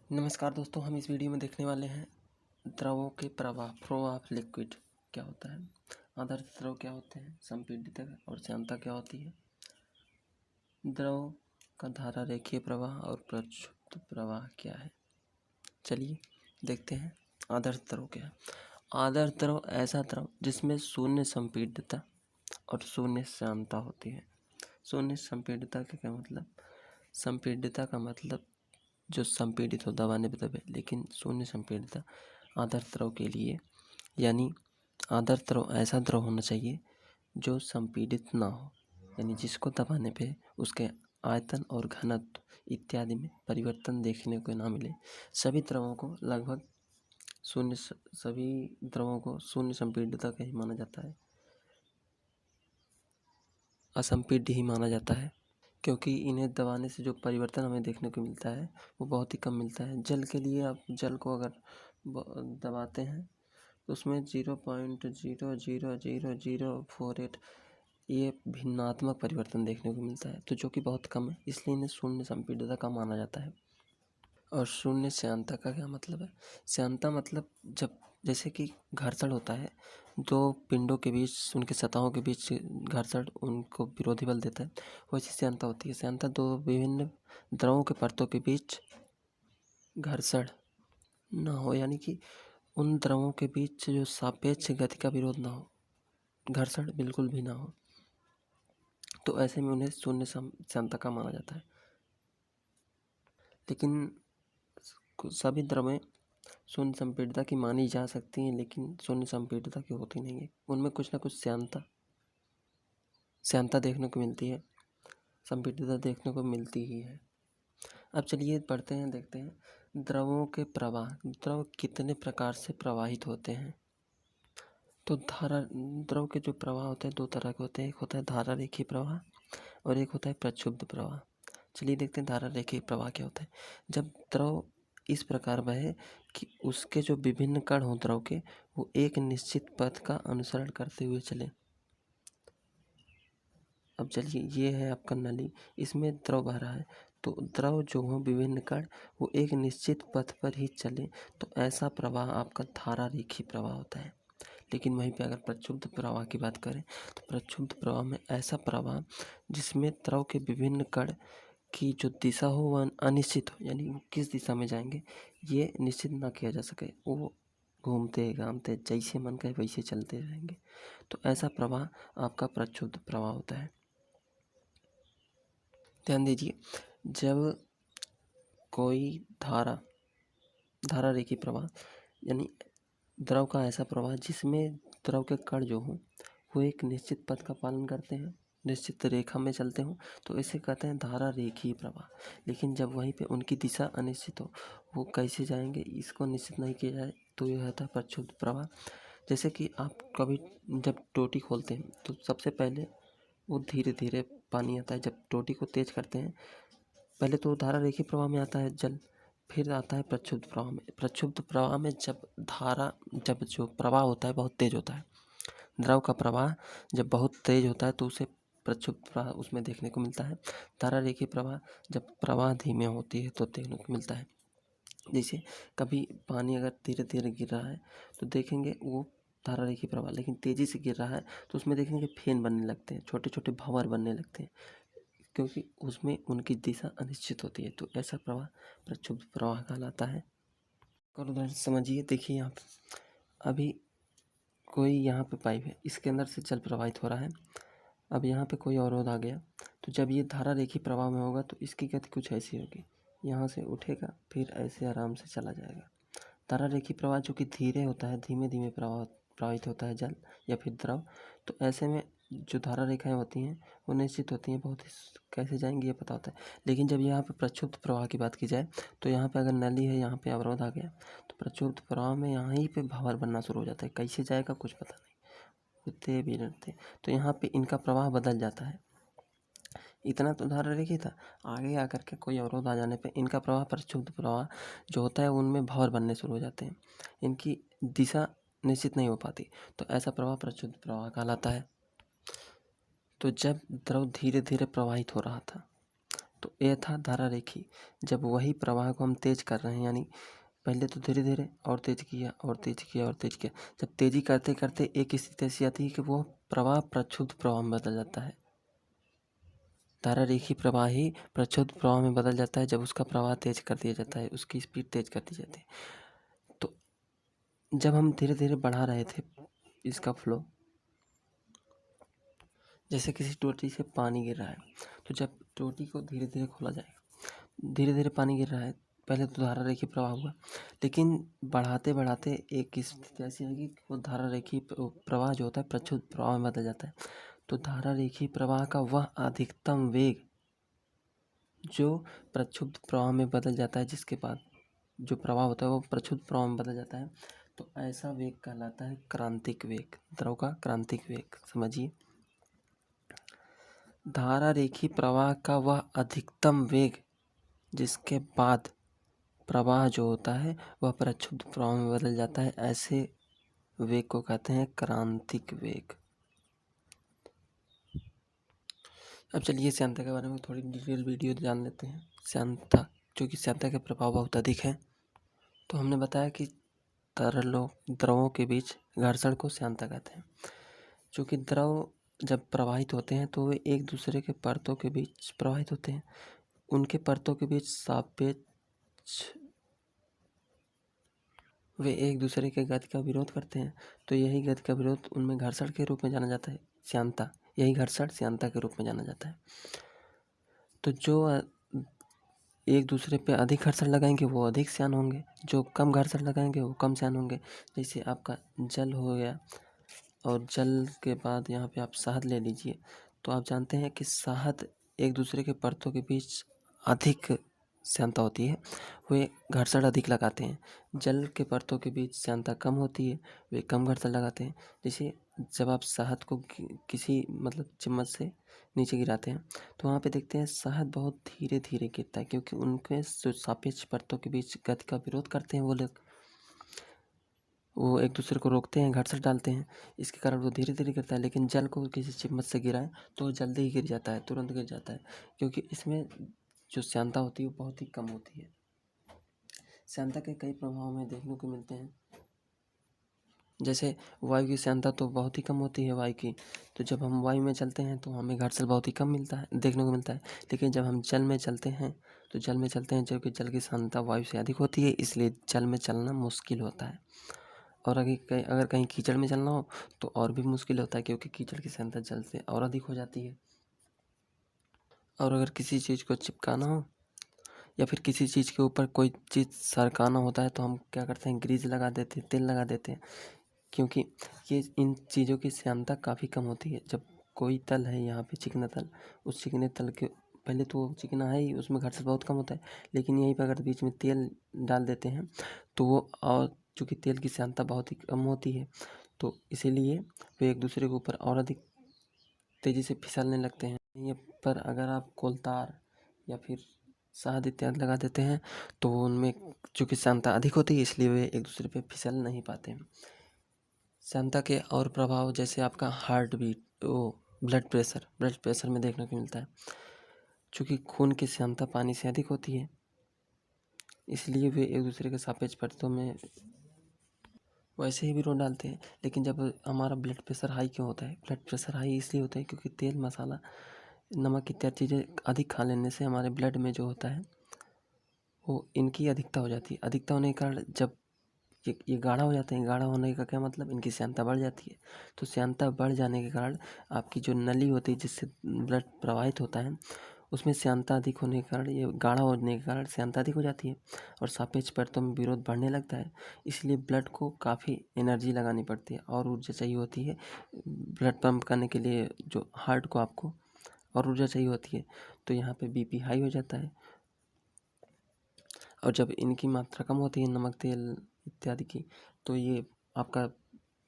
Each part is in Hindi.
नमस्कार दोस्तों, हम इस वीडियो में देखने वाले हैं द्रवों के प्रवाह, फ्लो ऑफ लिक्विड क्या होता है, आदर्श द्रव क्या होते हैं, संपीड़ितता और श्यानता क्या होती है, द्रव का धारा रेखीय प्रवाह और प्रक्षुब्ध प्रवाह क्या है। चलिए देखते हैं आदर्श द्रव क्या है। आदर्श द्रव ऐसा द्रव जिसमें शून्य संपीड़ितता और शून्य श्यानता होती है। शून्य संपीड़ितता का क्या मतलब? संपीड़ितता का मतलब जो संपीड़ित हो दबाने पे दबे, लेकिन शून्य संपीड़ितता आदर्श द्रव के लिए, यानी आदर्श द्रव ऐसा द्रव होना चाहिए जो संपीड़ित ना हो, यानी जिसको दबाने पे उसके आयतन और घनत्व इत्यादि में परिवर्तन देखने को ना मिले। सभी द्रवों को लगभग शून्य संपीड़ितता का ही माना जाता है, असंपीड्य ही माना जाता है, क्योंकि इन्हें दबाने से जो परिवर्तन हमें देखने को मिलता है वो बहुत ही कम मिलता है। जल के लिए आप जल को अगर दबाते हैं तो उसमें 0.0000048 ये भिन्नात्मक परिवर्तन देखने को मिलता है, तो जो कि बहुत कम है, इसलिए इन्हें शून्य संपीड़ितता का माना जाता है। और शून्य श्यानता का क्या मतलब है? श्यानता मतलब जब जैसे कि घर्षण होता है, दो पिंडों के बीच, उनके सतहों के बीच घर्षण उनको विरोधी बल देता है, वैसी श्यानता होती है। श्यानता दो विभिन्न द्रवों के परतों के बीच घर्षण ना हो, यानी कि उन द्रवों के बीच जो सापेक्ष गति का विरोध ना हो, घर्षण बिल्कुल भी ना हो, तो ऐसे में उन्हें शून्य श्यानता का माना जाता है। लेकिन सभी द्रवें शून्य संपीड़ितता की मानी जा सकती हैं, लेकिन शून्य संपीड़ितता की होती नहीं है। उनमें कुछ ना कुछ श्यानता देखने को मिलती है, संपीड़ितता देखने को मिलती ही है। अब चलिए पढ़ते हैं, देखते हैं द्रवों के प्रवाह। द्रव कितने प्रकार से प्रवाहित होते हैं? तो द्रव के जो प्रवाह होते हैं दो तरह के होते हैं, एक होता है धारा रेखीय प्रवाह और एक होता है प्रक्षुब्ध प्रवाह। चलिए देखते हैं धारा रेखीय प्रवाह क्या होता है। जब द्रव इस प्रकार बहे कि उसके जो विभिन्न कण हों द्रव के, वो एक निश्चित पथ का अनुसरण करते हुए चले। अब चलिए, ये है आपका नली, इसमें द्रव बह रहा है, तो द्रव जो हो विभिन्न कण वो एक निश्चित पथ पर ही चले, तो ऐसा प्रवाह आपका धारा रेखीय प्रवाह होता है। लेकिन वहीं पे अगर प्रक्षुब्ध प्रवाह की बात करें तो प्रक्षुब्ध प्रवाह में ऐसा प्रवाह जिसमें द्रव के विभिन्न कण की जो दिशा हो वह अनिश्चित हो, यानी वो किस दिशा में जाएंगे ये निश्चित ना किया जा सके, वो घूमते घामते जैसे मन करे वैसे चलते रहेंगे, तो ऐसा प्रवाह आपका प्रक्षुब्ध प्रवाह होता है। ध्यान दीजिए, जब कोई धारा रेखीय प्रवाह यानी द्रव का ऐसा प्रवाह जिसमें द्रव के कण जो हों वो एक निश्चित पथ का पालन करते हैं, निश्चित रेखा में चलते हों, तो इसे कहते हैं धारा रेखीय प्रवाह। लेकिन जब वहीं पे उनकी दिशा अनिश्चित हो, वो कैसे जाएंगे इसको निश्चित नहीं किया जाए, तो यह होता है प्रक्षुब्ध प्रवाह। जैसे कि आप कभी जब टोटी खोलते हैं तो सबसे पहले वो धीरे धीरे पानी आता है। जब टोटी को तेज करते हैं, पहले तो धारा रेखीय प्रवाह में आता है जल, फिर आता है प्रक्षुब्ध प्रवाह में। प्रक्षुब्ध प्रवाह में जब जो प्रवाह होता है बहुत तेज होता है, द्रव का प्रवाह जब बहुत तेज होता है तो उसे प्रक्षुब्ध प्रवाह उसमें देखने को मिलता है। धारा रेखीय प्रवाह जब प्रवाह धीमे होती है तो देखने को मिलता है। जैसे कभी पानी अगर धीरे धीरे गिर रहा है तो देखेंगे वो धारा रेखीय प्रवाह, लेकिन तेजी से गिर रहा है तो उसमें देखेंगे फेन बनने लगते हैं, छोटे छोटे भंवर बनने लगते हैं, क्योंकि उसमें उनकी दिशा अनिश्चित होती है, तो ऐसा प्रवाह प्रक्षुब्ध प्रवाह कहलाता है। और उदाहरण समझिए, देखिए यहाँ पे अभी कोई यहाँ पे पाइप है, इसके अंदर से जल प्रवाहित हो रहा है। अब यहाँ पे कोई अवरोध आ गया, तो जब ये धारा रेखीय प्रवाह में होगा तो इसकी गति कुछ ऐसी होगी, यहाँ से उठेगा फिर ऐसे आराम से चला जाएगा। धारा रेखीय प्रवाह जो कि धीरे होता है, धीमे धीमे प्रवाहित होता है जल या फिर द्रव, तो ऐसे में जो धारा रेखाएं होती हैं वो निश्चित होती हैं, बहुत ही कैसे जाएंगी ये पता होता है। लेकिन जब यहाँ पे प्रक्षुब्ध प्रवाह की बात की जाए तो यहाँ पे अगर नली है, यहाँ पे अवरोध आ गया, तो प्रक्षुब्ध प्रवाह में यहाँ ही पे भंवर बनना शुरू हो जाता है, कैसे जाएगा कुछ पता नहीं, उठते भी रहते, तो यहाँ पे इनका प्रवाह बदल जाता है। इतना तो धारा रेखीय था, आगे आकर के कोई अवरोध आ जाने पे इनका प्रवाह प्रक्षुब्ध प्रवाह जो होता है उनमें भंवर बनने शुरू हो जाते हैं, इनकी दिशा निश्चित नहीं हो पाती, तो ऐसा प्रवाह प्रक्षुब्ध प्रवाह कहलाता है। तो जब द्रव धीरे धीरे प्रवाहित हो रहा था तो ये था धारा रेखी। जब वही प्रवाह को हम तेज कर रहे हैं, यानी पहले तो धीरे धीरे और तेज किया और तेज किया और तेज किया, जब तेजी करते करते एक स्थिति ऐसी आती है कि वो प्रवाह प्रक्षुब्ध प्रवाह में बदल जाता है। धारा रेखी प्रवाह ही प्रक्षुब्ध प्रवाह में बदल जाता है जब उसका प्रवाह तेज कर दिया जाता है, उसकी स्पीड तेज कर दी जाती है। तो जब हम धीरे धीरे बढ़ा रहे थे इसका फ्लो, जैसे किसी टोटी से पानी गिर रहा है, तो जब टोटी को धीरे धीरे खोला जाएगा, धीरे धीरे पानी गिर रहा है, पहले तो धारा रेखी प्रवाह हुआ, लेकिन बढ़ाते बढ़ाते एक स्थिति ऐसी आएगी कि वो धारा रेखी प्रवाह जो होता है प्रक्षुब्ध प्रवाह में बदल जाता है। तो धारा रेखी प्रवाह का वह अधिकतम वेग जो प्रक्षुब्ध प्रवाह में बदल जाता है, जिसके बाद जो प्रवाह होता है वो प्रक्षुब्ध प्रवाह में बदल जाता है, तो ऐसा वेग कहलाता है क्रांतिक वेग, द्रव का क्रांतिक वेग। समझिए, धारा रेखी प्रवाह का वह अधिकतम वेग जिसके बाद प्रवाह जो होता है वह प्रक्षुब्ध प्रवाह में बदल जाता है, ऐसे वेग को कहते हैं क्रांतिक वेग। अब चलिए श्यानता के बारे में थोड़ी डिटेल वीडियो जान लेते हैं। श्यानता, क्योंकि श्यानता के प्रभाव बहुत अधिक हैं, तो हमने बताया कि तरलों द्रवों के बीच घर्षण को श्यानता कहते हैं। चूँकि द्रव जब प्रवाहित होते हैं तो वे एक दूसरे के परतों के बीच प्रवाहित होते हैं, उनके परतों के बीच सापेक्ष वे एक दूसरे के गति का विरोध करते हैं, तो यही गति का विरोध उनमें घर्षण के रूप में जाना जाता है, श्यानता। यही घर्षण श्यानता के रूप में जाना जाता है। तो जो एक दूसरे पे अधिक घर्षण लगाएंगे वो अधिक श्यान होंगे, जो कम घर्षण लगाएंगे वो कम श्यान होंगे। जैसे आपका जल हो गया, और जल के बाद यहाँ पे आप शहद ले लीजिए, तो आप जानते हैं कि शहद एक दूसरे के परतों के बीच अधिक श्यानता होती है, वे घर्षण अधिक लगाते हैं। जल के परतों के बीच श्यानता कम होती है, वे कम घर्षण लगाते हैं। जैसे जब आप शहद को किसी मतलब चम्मच से नीचे गिराते हैं, तो वहाँ पे देखते हैं शहद बहुत धीरे धीरे गिरता है, क्योंकि उनके जो सापेक्ष परतों के बीच गति का विरोध करते हैं वो लोग, वो एक दूसरे को रोकते हैं, घर्षण डालते हैं, इसके कारण वो धीरे धीरे गिरता है। लेकिन जल को किसी चम्मच से गिराएं तो वो जल्दी ही गिर जाता है, तुरंत गिर जाता है, क्योंकि इसमें जो श्यानता होती है वो बहुत ही कम होती है। श्यानता के कई प्रभाव हमें देखने को मिलते हैं। जैसे वायु की श्यानता तो बहुत ही कम होती है वायु की, तो जब हम वायु में चलते हैं तो हमें घर्षण बहुत ही कम मिलता है, देखने को मिलता है। लेकिन जब हम जल में चलते हैं तो जल में चलते हैं जबकि जल की श्यानता वायु से अधिक होती है, इसलिए जल में चलना मुश्किल होता है। और अगर कहीं कीचड़ में चलना हो तो और भी मुश्किल होता है, क्योंकि कीचड़ की श्यानता जल से और अधिक हो जाती है। और अगर किसी चीज़ को चिपकाना हो या फिर किसी चीज़ के ऊपर कोई चीज़ सरकाना होता है तो हम क्या करते हैं, ग्रीज लगा देते हैं, तेल लगा देते हैं, क्योंकि ये इन चीज़ों की श्यानता काफ़ी कम होती है। जब कोई तल है यहाँ पे चिकना तल, उस चिकने तल के पहले तो वो चिकना है ही, उसमें घर्षण बहुत कम होता है, लेकिन यहीं पर अगर बीच में तेल डाल देते हैं तो वो, और चूँकि तेल की श्यानता बहुत ही कम होती है, तो इसीलिए वे एक दूसरे के ऊपर और अधिक तेज़ी से फिसलने लगते हैं। ये पर अगर आप कोलतार या फिर शहद इत्यादि लगा देते हैं तो उनमें चूँकि श्यानता अधिक होती है, इसलिए वे एक दूसरे पे फिसल नहीं पाते हैं। श्यानता के और प्रभाव जैसे आपका हार्ट बीट, वो ब्लड प्रेशर में देखने को मिलता है। चूँकि खून की श्यानता पानी से अधिक होती है, इसलिए वे एक दूसरे के सापेक्ष परतों में वैसे ही विरोध डालते हैं। लेकिन जब हमारा ब्लड प्रेशर हाई क्यों होता है? ब्लड प्रेशर हाई इसलिए होता है क्योंकि तेल, मसाला, नमक इत्यादि चीज़ें अधिक खा लेने से हमारे ब्लड में जो होता है वो इनकी अधिकता हो जाती है। अधिकता होने के कारण जब ये गाढ़ा हो जाते हैं, गाढ़ा होने का क्या मतलब, इनकी श्यानता बढ़ जाती है। तो श्यानता बढ़ जाने के कारण आपकी जो नली होती है जिससे ब्लड प्रवाहित होता है, उसमें श्यानता अधिक होने के कारण, ये गाढ़ा होने के कारण श्यानता अधिक हो जाती है और सापेक्ष परतों में विरोध बढ़ने लगता है। इसलिए ब्लड को काफ़ी एनर्जी लगानी पड़ती है और ऊर्जा चाहिए होती है ब्लड पंप करने के लिए, जो हार्ट को आपको और ऊर्जा चाहिए होती है। तो यहाँ पे बीपी हाई हो जाता है, और जब इनकी मात्रा कम होती है, नमक, तेल इत्यादि की, तो ये आपका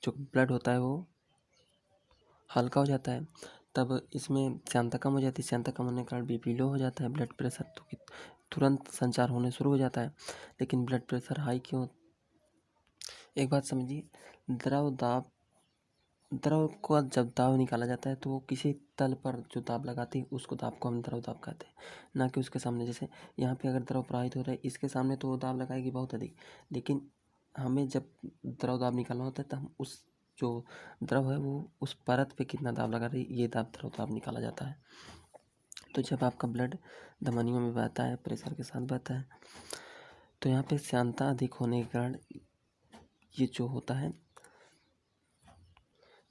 जो ब्लड होता है वो हल्का हो जाता है। तब इसमें श्यानता कम हो जाती है, श्यानता कम होने के कारण बीपी लो हो जाता है, ब्लड प्रेशर तो तुरंत संचार होने शुरू हो जाता है। लेकिन ब्लड प्रेशर हाई क्यों? एक बात समझिए, द्रव दाब द्रव को जब दाब निकाला जाता है तो वो किसी तल पर जो दाब लगाती है उसको दाब को हम द्रव दाब कहते हैं, ना कि उसके सामने। जैसे यहाँ पे अगर द्रव प्रवाहित हो रहा है इसके सामने तो वो दाब लगाएगी बहुत अधिक, लेकिन हमें जब द्रव दाब निकालना होता है तो हम उस जो द्रव है वो उस परत पे कितना दाब लगा रही है ये दाब द्रव दाब निकाला जाता है। तो जब आपका ब्लड धमनियों में बहता है, प्रेशर के साथ बहता है, तो यहाँ पे श्यानता अधिक होने के कारण ये जो होता है,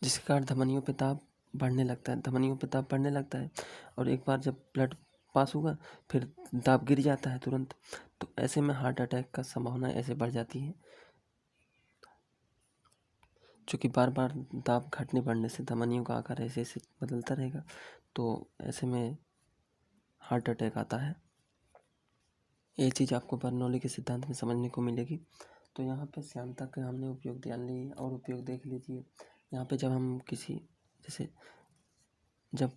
जिसके कारण धमनियों पे दाब बढ़ने लगता है, धमनियों पे दाब बढ़ने लगता है। और एक बार जब ब्लड पास होगा फिर दाब गिर जाता है तुरंत, तो ऐसे में हार्ट अटैक का संभावना ऐसे बढ़ जाती है। चूँकि बार बार दाब घटने बढ़ने से धमनियों का आकार ऐसे ऐसे बदलता रहेगा, तो ऐसे में हार्ट अटैक आता है। ये चीज़ आपको बर्नौली के सिद्धांत में समझने को मिलेगी। तो यहाँ पे श्यानता के हमने उपयोग जान लिए और उपयोग देख लीजिए। यहाँ पे जब हम किसी, जैसे जब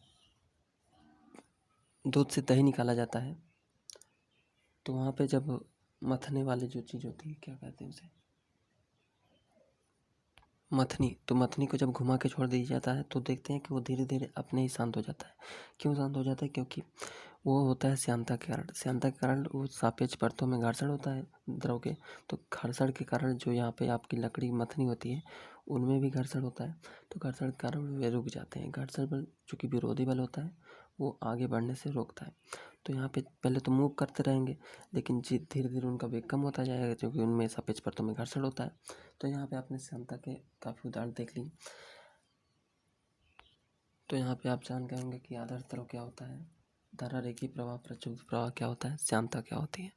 दूध से दही निकाला जाता है तो वहाँ पे जब मथने वाली जो चीज़ होती है, क्या कहते हैं उसे, मथनी, तो मथनी को जब घुमा के छोड़ दिया जाता है तो देखते हैं कि वो धीरे धीरे अपने ही शांत हो जाता है। क्यों शांत हो जाता है? क्योंकि वो होता है श्यानता के कारण। श्यानता के कारण वो सापेक्ष परतों में घर्षण होता है द्रव के, तो घर्षण के कारण जो यहाँ पे आपकी लकड़ी मथनी होती है उनमें भी घर्षण होता है, तो घर्षण के कारण वे रुक जाते हैं। घर्षण बल चूँकि विरोधी बल होता है वो आगे बढ़ने से रोकता है। तो यहाँ पे पहले तो मूव करते रहेंगे, लेकिन धीरे धीरे उनका वेग कम होता जाएगा क्योंकि उनमें सापेक्ष परतों में घर्षण होता है। तो यहाँ पे आपने श्यानता के काफ़ी उदाहरण देख ली। तो यहाँ पे आप जान गए होंगे कि आदर्श द्रव क्या होता है, धारा रेखीय प्रवाह, प्रचुंबकीय प्रवाह क्या होता है, श्यानता क्या होती है।